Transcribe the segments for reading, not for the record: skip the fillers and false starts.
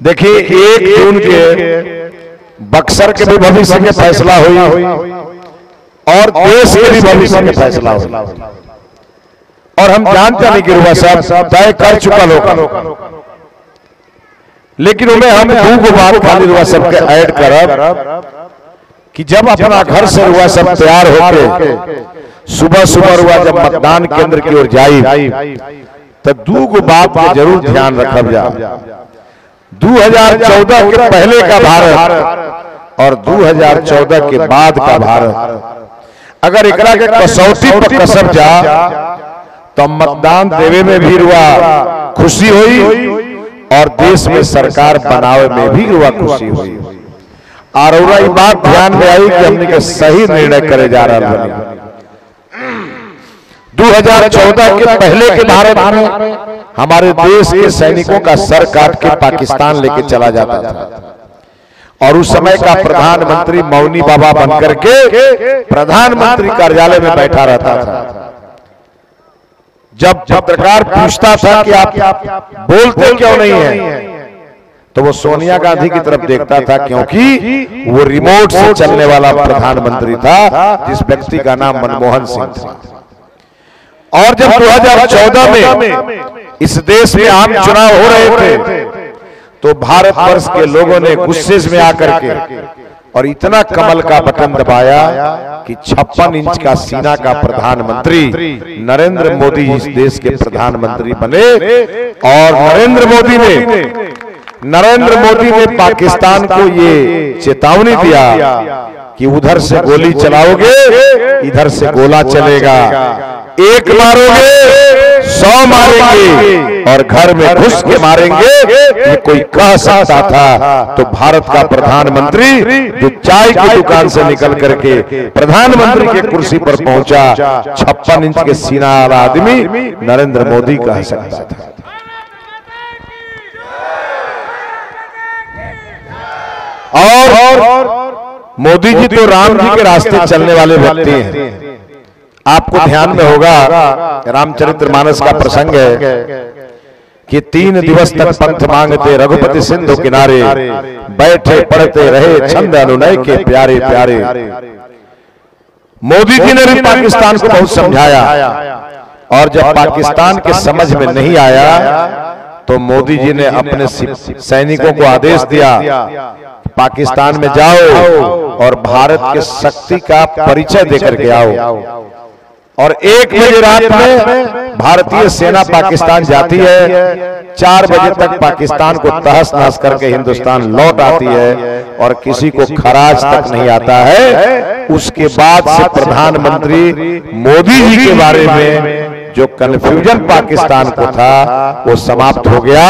देखिए 1 जून के बक्सर के भी भविष्य के फैसला हुई और देश के भी भविष्य के फैसला हुई, और हम जानते नहीं कि रुआ साहब तय कर चुका लोग, लेकिन उन्हें हम 2 बात खाली रुआ साहब के ऐड करब कि जब अपना घर से रुआ सब तैयार होके सुबह सुबह रुआ जब मतदान केंद्र की ओर जाई तो 2 बात का जरूर ध्यान रखब जा। 2014 के पहले का भारत और 2014 के बाद का भारत, अगर एकरा के कसौटी पर कसब जा तो मतदान देवे में भी रुआ खुशी हुई और देश में सरकार बनावे में भी रुआ खुशी हुई। और ये बात ध्यान में आई कि हमने के सही निर्णय करे जा रहा है। 2014 के पहले के भारत में हमारे देश के सैनिकों का सर काट के पाकिस्तान लेके चला जाता था, और उस समय का प्रधानमंत्री मौनी बाबा बनकर के प्रधानमंत्री कार्यालय में बैठा रहता था। जब पत्रकार पूछता था कि आप बोलते क्यों नहीं हैं, तो वो सोनिया गांधी की तरफ देखता था, क्योंकि वो रिमोट से चलने वाला प्रधानमंत्री था, जिस व्यक्ति का नाम मनमोहन सिंह था। और जब 2014 में इस देश में आम चुनाव हो रहे थे तो भारतवर्ष के लोगों ने गुस्से में आकर के और इतना कमल का बटन दबाया कि 56 इंच का सीना का प्रधानमंत्री नरेंद्र मोदी इस देश के प्रधानमंत्री बने। और नरेंद्र मोदी ने पाकिस्तान को ये चेतावनी दिया कि उधर से गोली चलाओगे, इधर से गोला चलेगा, 1 मारोगे 100 मारेंगे, और घर में घुस के मारेंगे। ये कोई कह सकता था तो भारत का प्रधानमंत्री जो चाय की दुकान से निकल करके प्रधानमंत्री के कुर्सी पर पहुंचा, 56 इंच के सीना वाला आदमी नरेंद्र मोदी कह सकता था। और मोदी जी तो राम जी के रास्ते चलने वाले व्यक्ति हैं। आपको ध्यान में होगा रामचरितमानस का प्रसंग है कि 3 दिवस तक पंथ मांगते रघुपति सिंधु किनारे, बैठे पढ़ते रहे छंद अनुनय के प्यारे प्यारे। मोदी जी ने भी पाकिस्तान को बहुत समझाया, और जब पाकिस्तान के समझ में नहीं आया तो मोदी जी ने अपने सैनिकों को आदेश दिया, पाकिस्तान में जाओ और भारत के शक्ति का परिचय देकर के आओ। और 1 बजे रात में भारतीय सेना पाकिस्तान जाती है, 4 बजे तक पाकिस्तान को तहस नहस करके हिंदुस्तान लौट आती है, और किसी को खराज तक नहीं आता है। उसके बाद से प्रधानमंत्री मोदी जी के बारे में जो कंफ्यूजन पाकिस्तान को था वो समाप्त हो गया,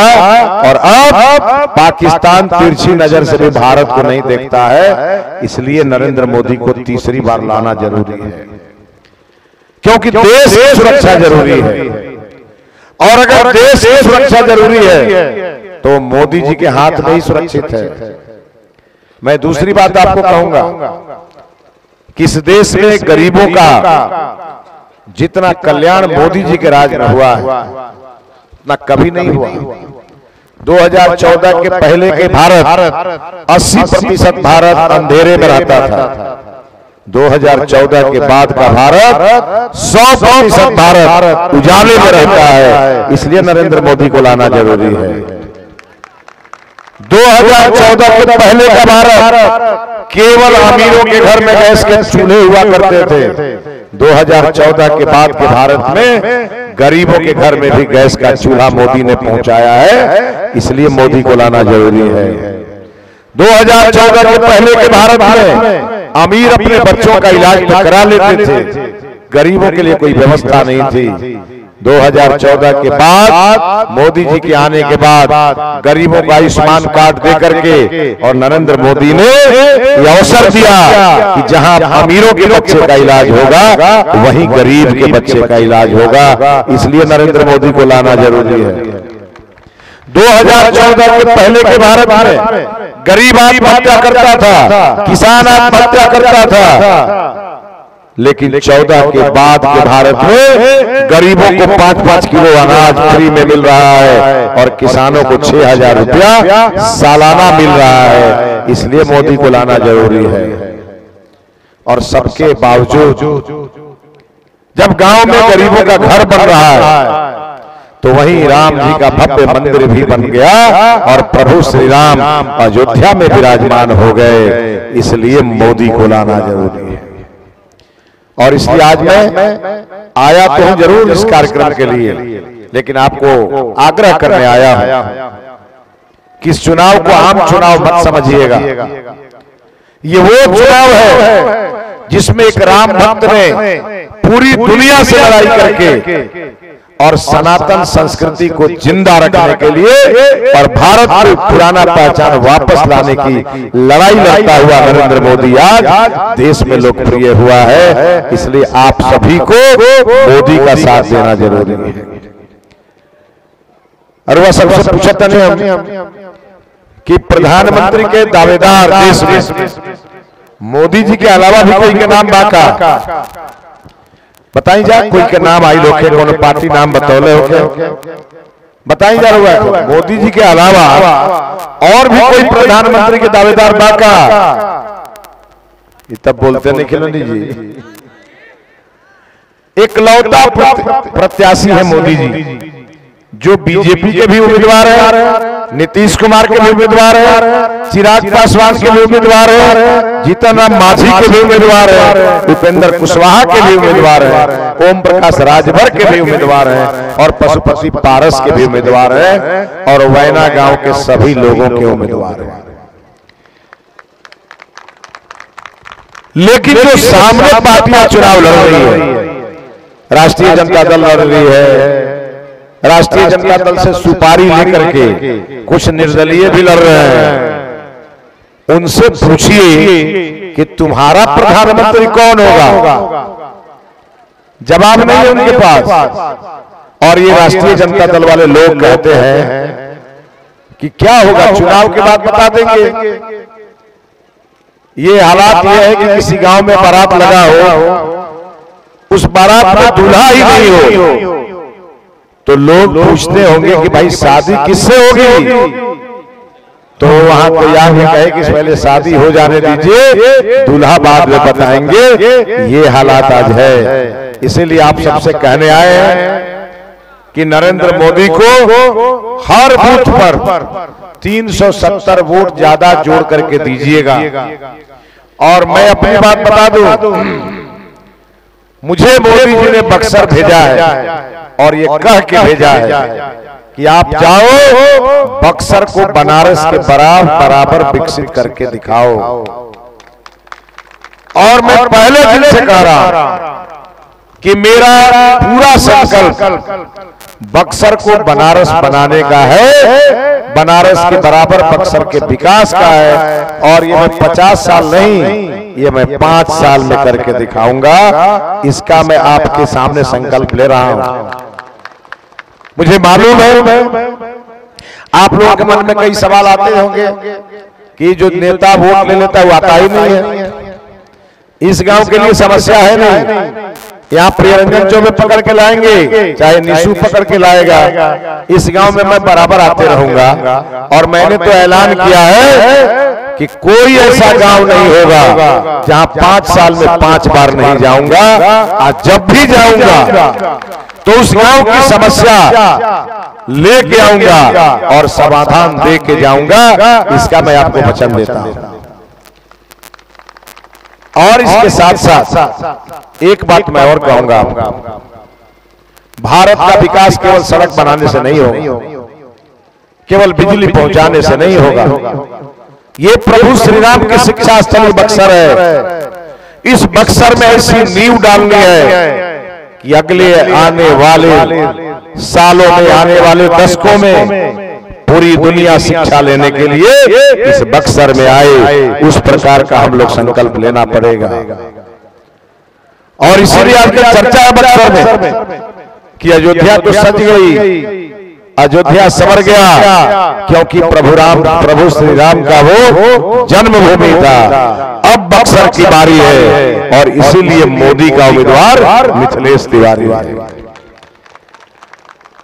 और अब पाकिस्तान तिरछी नजर से भी भारत को नहीं देखता है। इसलिए नरेंद्र मोदी को तीसरी बार लाना जरूरी है, क्योंकि देश की सुरक्षा जरूरी है। और अगर देश की सुरक्षा जरूरी है तो मोदी जी के हाथ में ही सुरक्षित है। मैं दूसरी बात आपको कहूंगा कि इस देश में गरीबों का जितना कल्याण मोदी जी के राज में हुआ है उतना कभी नहीं हुआ। 2014 के पहले के भारत 80% भारत अंधेरे में रहता था। 2014 के बाद का भारत 100% भारत उजाले में रहता है। इसलिए नरेंद्र मोदी को लाना जरूरी है। 2014 के पहले का भारत केवल अमीरों के घर में गैस के चूल्हे हुआ करते थे। 2014 के बाद के भारत में गरीबों के घर में भी गैस का चूल्हा मोदी ने पहुंचाया है। इसलिए मोदी को लाना जरूरी है। 2014 के पहले के भारत में अमीर अपने बच्चों का इलाज करा लेते थे, गरीबों के लिए कोई व्यवस्था नहीं थी। 2014 के बाद मोदी जी के आने के बाद गरीबों का आयुष्मान कार्ड दे करके और नरेंद्र मोदी ने यह अवसर दिया कि जहां अमीरों के बच्चे का इलाज होगा वहीं गरीब के बच्चे का इलाज होगा। इसलिए नरेंद्र मोदी को लाना जरूरी है। 2014 के पहले के भारत में गरीब आत्महत्या करता था, किसान आत्महत्या करता था, लेकिन 14 के बाद के भारत में गरीबों को 5-5 किलो अनाज फ्री में मिल रहा है और किसानों को 6,000 रुपया सालाना मिल रहा है। इसलिए मोदी को लाना जरूरी है। और सबके बावजूद जब गांव में गरीबों का घर बन रहा है तो वहीं राम जी का भव्य मंदिर भी बन गया और प्रभु श्री राम अयोध्या में विराजमान हो गए। इसलिए मोदी को लाना जरूरी है। और इसलिए आज मैं आया तो हूं जरूर इस कार्यक्रम के लिए, लेकिन आपको आग्रह करने आया हूं कि इस चुनाव को आम चुनाव मत समझिएगा। ये वो चुनाव है जिसमें एक राम भक्त ने पूरी दुनिया से लड़ाई करके और सनातन संस्कृति को जिंदा रखने के लिए और भारत को पुराना पहचान वापस लाने की लड़ाई लड़ता हुआ नरेंद्र मोदी आज देश में लोकप्रिय हुआ है। इसलिए आप सभी को मोदी का साथ देना जरूरी है। और वह सबसे पूछते हैं कि प्रधानमंत्री के दावेदार देश में मोदी जी के अलावा भी कोई के नाम बाका बताई जा, कोई के नाम आई लोग कोनो पार्टी नाम बतौले हो बताई जा रहा है। मोदी जी के अलावा और भी कोई प्रधानमंत्री के दावेदार बाका ये तब बोलते नहीं खिलौनी जी। एकलौता प्रत्याशी है मोदी जी जो बीजेपी के भी उम्मीदवार है, नीतीश कुमार के भी उम्मीदवार है, चिराग पासवान के भी उम्मीदवार है, जीतन राम मांझी के भी उम्मीदवार है, उपेंद्र कुशवाहा के भी उम्मीदवार है, ओम प्रकाश राजभर के भी उम्मीदवार है और पशुपति पारस के भी उम्मीदवार है और वैना गांव के सभी लोगों के उम्मीदवार है। लेकिन जो सामने पार्टियां चुनाव लड़ रही है, राष्ट्रीय जनता दल लड़ रही है, राष्ट्रीय जनता दल से सुपारी लेकर के कुछ निर्दलीय भी लड़ रहे हैं। उनसे पूछिए कि तुम्हारा प्रधानमंत्री कौन होगा, जवाब नहीं है उनके पास। और ये राष्ट्रीय जनता दल वाले लोग कहते हैं कि क्या होगा चुनाव के बाद बता देंगे। ये हालात ये है कि किसी गांव में बारात लगा हो, उस बारात में दूल्हा ही नहीं हो तो लोग पूछते होंगे कि भाई शादी किससे होगी, तो वहां कोई आगे कहे कि पहले शादी हो जाने दीजिए, दूल्हा बाद में बताएंगे। ये हालात आज है। इसीलिए आप सबसे कहने आए हैं कि नरेंद्र मोदी को हर बूथ पर 370 वोट ज्यादा जोड़ करके दीजिएगा। और मैं अपनी बात बता दूं, मुझे मोदी जी ने बक्सर भेजा है और ये कह के भेजा है कि आप जाओ बक्सर को बनारस के बराबर विकसित करके दिखाओ। और मैं पहले दिन से कह रहा कि मेरा पूरा संकल्प बक्सर को बनारस बनाने का है, बनारस के बराबर बक्सर के विकास का है। और ये मैं 50 साल नहीं, ये मैं 5 साल में करके दिखाऊंगा। इसका मैं आपके सामने संकल्प ले रहा हूं। मुझे मालूम है आप लोगों के मन में कई सवाल आते होंगे कि जो नेता वोट ले लेता है वो आता ही नहीं है। इस गांव के लिए समस्या है नहीं, यहाँ प्रियरंजन चौबे पकड़ के लाएंगे, चाहे निशु पकड़ के लाएगा, इस गांव में मैं बराबर आते रहूंगा। और मैंने तो ऐलान किया है कि कोई ऐसा गांव नहीं होगा जहां 5 साल में 5 बार नहीं जाऊंगा। आज जब भी जाऊंगा तो उस गांव की समस्या लेके आऊंगा और समाधान दे के जाऊंगा। इसका मैं आपको वचन देता हूं। और इसके साथ साथ एक बात मैं और कहूंगा, भारत का विकास केवल सड़क बनाने से नहीं होगा, केवल बिजली पहुंचाने से नहीं होगा। ये प्रभु श्री राम की शिक्षा स्थली बक्सर है। इस बक्सर में ऐसी नींव डालनी है कि अगले आने वाले सालों में, आने वाले दशकों में पूरी दुनिया शिक्षा लेने के लिए इस बक्सर में आए। उस प्रकार का हम लोग संकल्प लेना पड़ेगा। और इसीलिए आजकल चर्चा है बक्सर में कि अयोध्या तो सज गई, अयोध्या संवर गया, क्योंकि प्रभु श्री राम का वो जन्मभूमि था। अब बक्सर की बारी है और इसीलिए मोदी का उम्मीदवार मिथिलेश तिवारी है।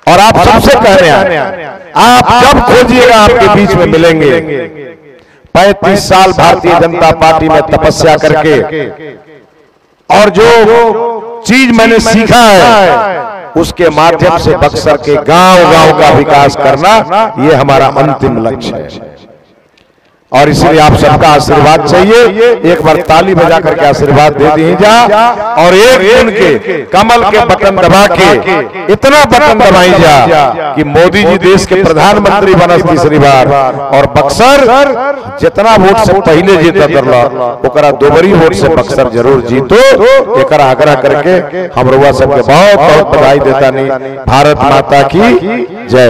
और आप सबसे कह रहे हैं, आप जब खोजिएगा आपके बीच में मिलेंगे। 35 साल भारतीय जनता पार्टी में तपस्या करके और जो चीज मैंने सीखा है उसके माध्यम से बक्सर के गांव-गांव का विकास करना, ये हमारा अंतिम लक्ष्य है। और इसलिए आप सबका आशीर्वाद चाहिए। एक बार ताली बजा करके आशीर्वाद दे दी जा और एक दिन के कमल के बटन दबा के इतना बटन दबाई जा कि मोदी जी देश के प्रधानमंत्री बनस तीसरी बार। और बक्सर जितना वोट से पहले जीता दरला ओकरा दोबरी वोट से बक्सर जरूर जीतो, एक आग्रह करके हम रउआ सबके बहुत बहुत बधाई देता नहीं। भारत माता की जय।